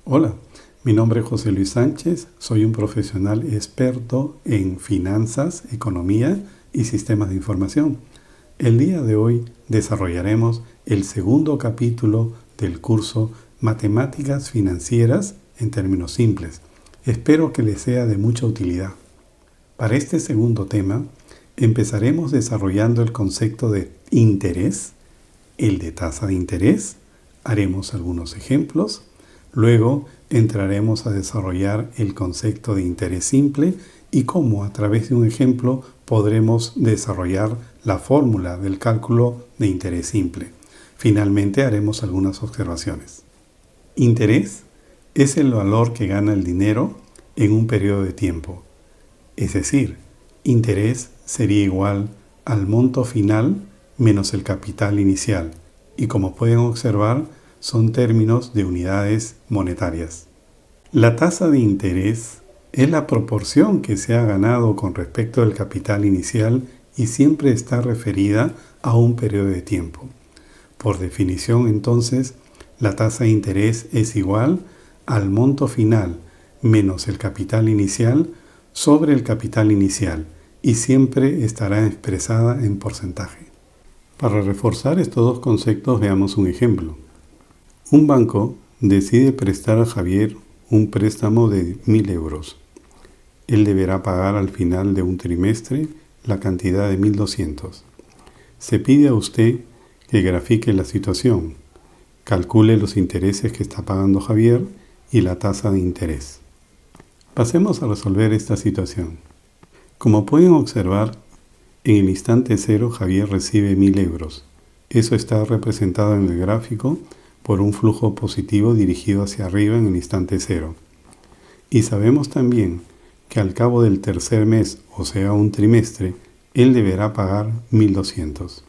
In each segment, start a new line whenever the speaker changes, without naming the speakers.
Hola, mi nombre es José Luis Sánchez, soy un profesional experto en finanzas, economía y sistemas de información. El día de hoy desarrollaremos el segundo capítulo del curso Matemáticas Financieras en términos simples. Espero que les sea de mucha utilidad. Para este segundo tema, empezaremos desarrollando el concepto de interés, el de tasa de interés, haremos algunos ejemplos. Luego entraremos a desarrollar el concepto de interés simple y cómo a través de un ejemplo podremos desarrollar la fórmula del cálculo de interés simple. Finalmente haremos algunas observaciones. Interés es el valor que gana el dinero en un periodo de tiempo. Es decir, interés sería igual al monto final menos el capital inicial. Y como pueden observar, son términos de unidades monetarias. La tasa de interés es la proporción que se ha ganado con respecto al capital inicial y siempre está referida a un periodo de tiempo. Por definición, entonces, la tasa de interés es igual al monto final menos el capital inicial sobre el capital inicial y siempre estará expresada en porcentaje. Para reforzar estos dos conceptos, veamos un ejemplo. Un banco decide prestar a Javier un préstamo de 1.000 euros. Él deberá pagar al final de un trimestre la cantidad de 1.200. Se pide a usted que grafique la situación, calcule los intereses que está pagando Javier y la tasa de interés. Pasemos a resolver esta situación. Como pueden observar, en el instante cero Javier recibe 1.000 euros. Eso está representado en el gráfico por un flujo positivo dirigido hacia arriba en el instante cero. Y sabemos también que al cabo del tercer mes, o sea un trimestre, él deberá pagar 1.200.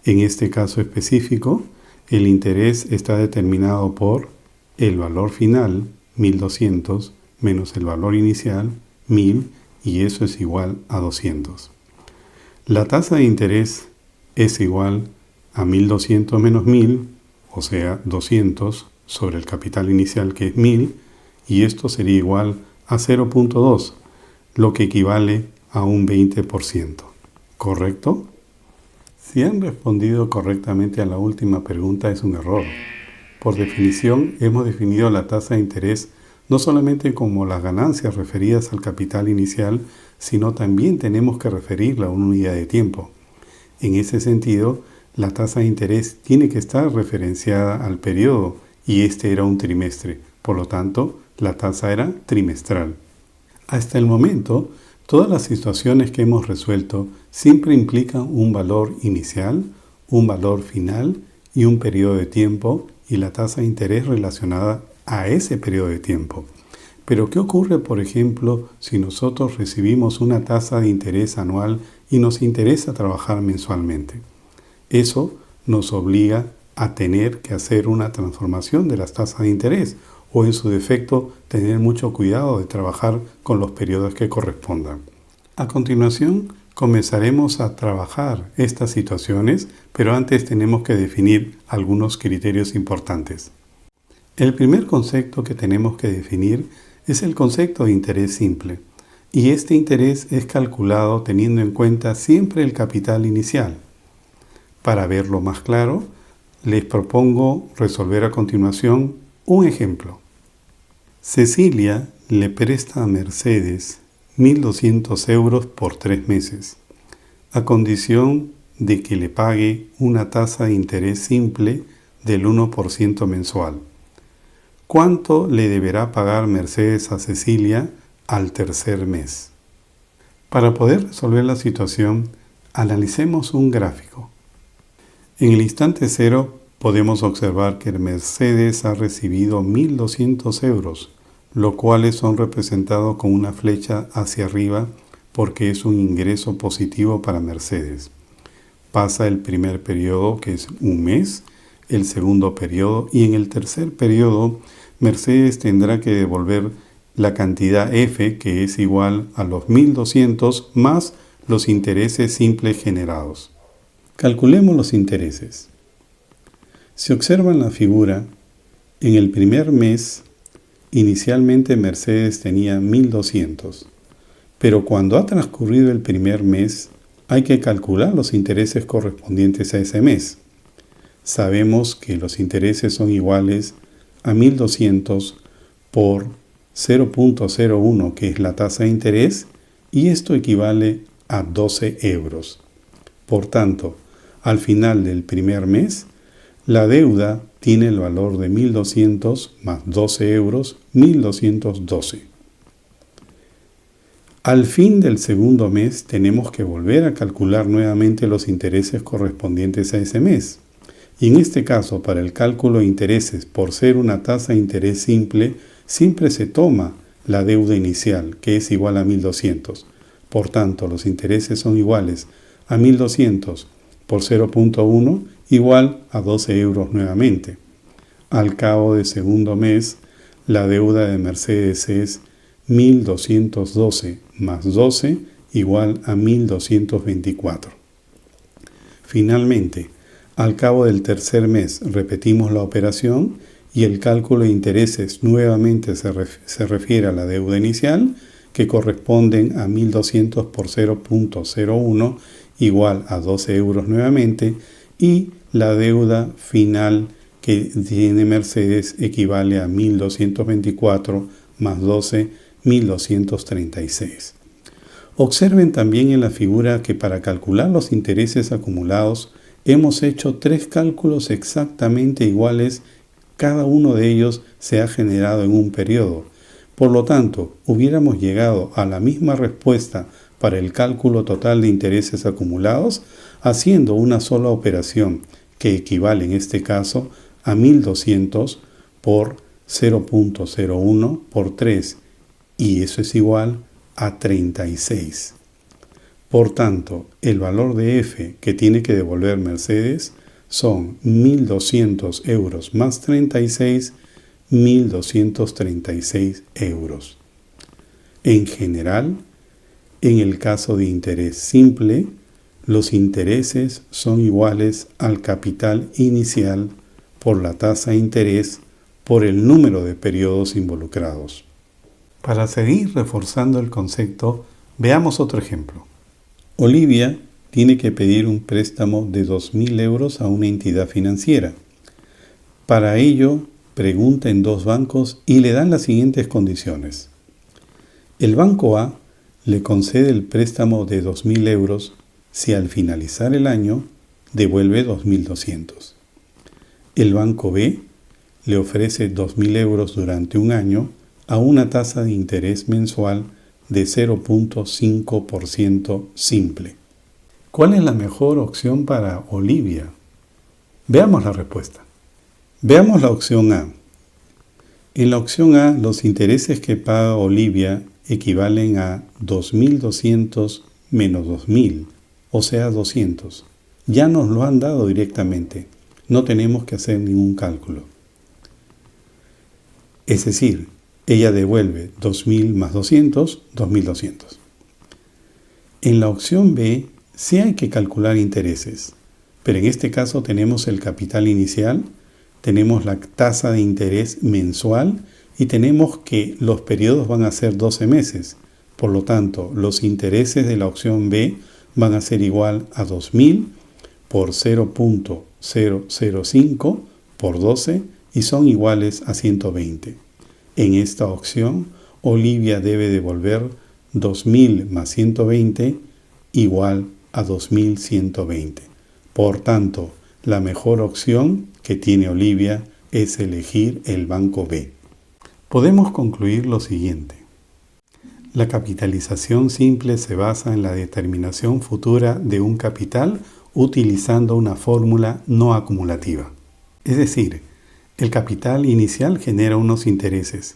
En este caso específico, el interés está determinado por el valor final, 1.200, menos el valor inicial, 1.000, y eso es igual a 200. La tasa de interés es igual a 1.200 menos 1.000, o sea, 200 sobre el capital inicial que es 1.000, y esto sería igual a 0.2, lo que equivale a un 20%. ¿Correcto? Si han respondido correctamente a la última pregunta, es un error. Por definición, hemos definido la tasa de interés no solamente como las ganancias referidas al capital inicial, sino también tenemos que referirla a una unidad de tiempo. En ese sentido, la tasa de interés tiene que estar referenciada al periodo y este era un trimestre. Por lo tanto, la tasa era trimestral. Hasta el momento, todas las situaciones que hemos resuelto siempre implican un valor inicial, un valor final y un periodo de tiempo y la tasa de interés relacionada a ese periodo de tiempo. Pero ¿qué ocurre, por ejemplo, si nosotros recibimos una tasa de interés anual y nos interesa trabajar mensualmente? Eso nos obliga a tener que hacer una transformación de las tasas de interés o en su defecto tener mucho cuidado de trabajar con los periodos que correspondan. A continuación comenzaremos a trabajar estas situaciones, pero antes tenemos que definir algunos criterios importantes. El primer concepto que tenemos que definir es el concepto de interés simple, y este interés es calculado teniendo en cuenta siempre el capital inicial. Para verlo más claro, les propongo resolver a continuación un ejemplo. Cecilia le presta a Mercedes 1.200 euros por 3 meses, a condición de que le pague una tasa de interés simple del 1% mensual. ¿Cuánto le deberá pagar Mercedes a Cecilia al tercer mes? Para poder resolver la situación, analicemos un gráfico. En el instante cero podemos observar que Mercedes ha recibido 1.200 euros, los cuales son representados con una flecha hacia arriba porque es un ingreso positivo para Mercedes. Pasa el primer periodo, que es un mes, el segundo periodo, y en el tercer periodo Mercedes tendrá que devolver la cantidad F, que es igual a los 1.200 más los intereses simples generados. Calculemos los intereses. Si observan la figura, en el primer mes inicialmente Mercedes tenía 1.200, pero cuando ha transcurrido el primer mes, hay que calcular los intereses correspondientes a ese mes. Sabemos que los intereses son iguales a 1.200 por 0.01, que es la tasa de interés, y esto equivale a 12 euros. Por tanto, al final del primer mes, la deuda tiene el valor de 1.200 más 12 euros, 1.212. Al fin del segundo mes tenemos que volver a calcular nuevamente los intereses correspondientes a ese mes. Y en este caso, para el cálculo de intereses, por ser una tasa de interés simple, siempre se toma la deuda inicial, que es igual a 1.200. Por tanto, los intereses son iguales a 1.200 por 0.1, igual a 12 euros nuevamente. Al cabo del segundo mes, la deuda de Mercedes es 1.212 más 12 igual a 1.224. Finalmente, al cabo del tercer mes repetimos la operación y el cálculo de intereses nuevamente se refiere a la deuda inicial, que corresponden a 1.200 por 0.01 igual a 12 euros nuevamente, y la deuda final que tiene Mercedes equivale a 1.224 más 12, 1.236. Observen también en la figura que para calcular los intereses acumulados hemos hecho 3 cálculos exactamente iguales, cada uno de ellos se ha generado en un periodo. Por lo tanto, hubiéramos llegado a la misma respuesta para el cálculo total de intereses acumulados haciendo una sola operación, que equivale en este caso a 1.200 por 0.01 por 3, y eso es igual a 36. Por tanto, el valor de F que tiene que devolver Mercedes son 1.200 euros más 36, 1.236 euros. En general, en el caso de interés simple, los intereses son iguales al capital inicial por la tasa de interés por el número de periodos involucrados. Para seguir reforzando el concepto, veamos otro ejemplo. Olivia tiene que pedir un préstamo de 2.000 euros a una entidad financiera. Para ello, pregunta en 2 bancos y le dan las siguientes condiciones. El banco A le concede el préstamo de 2.000 euros si al finalizar el año devuelve 2.200. El banco B le ofrece 2.000 euros durante un año a una tasa de interés mensual de 0.5% simple. ¿Cuál es la mejor opción para Olivia? Veamos la respuesta. Veamos la opción A. En la opción A, los intereses que paga Olivia equivalen a 2.200 menos 2.000, o sea 200. Ya nos lo han dado directamente, no tenemos que hacer ningún cálculo. Es decir, ella devuelve 2.000 más 200, 2.200. En la opción B, sí hay que calcular intereses, pero en este caso tenemos el capital inicial, tenemos la tasa de interés mensual y tenemos que los periodos van a ser 12 meses. Por lo tanto, los intereses de la opción B van a ser igual a 2.000 por 0.005 por 12 y son iguales a 120. En esta opción, Olivia debe devolver 2.000 más 120 igual a 2.120. Por tanto, la mejor opción que tiene Olivia es elegir el banco B. Podemos concluir lo siguiente. La capitalización simple se basa en la determinación futura de un capital utilizando una fórmula no acumulativa. Es decir, el capital inicial genera unos intereses,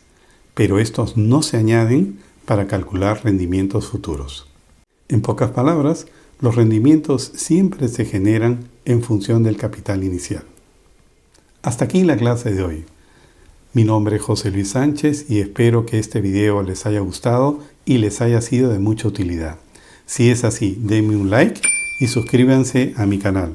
pero estos no se añaden para calcular rendimientos futuros. En pocas palabras, los rendimientos siempre se generan en función del capital inicial. Hasta aquí la clase de hoy. Mi nombre es José Luis Sánchez y espero que este video les haya gustado y les haya sido de mucha utilidad. Si es así, denme un like y suscríbanse a mi canal.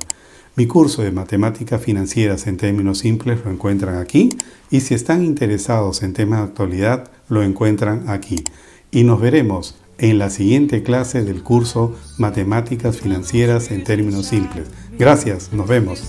Mi curso de matemáticas financieras en términos simples lo encuentran aquí, y si están interesados en temas de actualidad lo encuentran aquí. Y nos veremos en la siguiente clase del curso Matemáticas Financieras en Términos Simples. Gracias, nos vemos.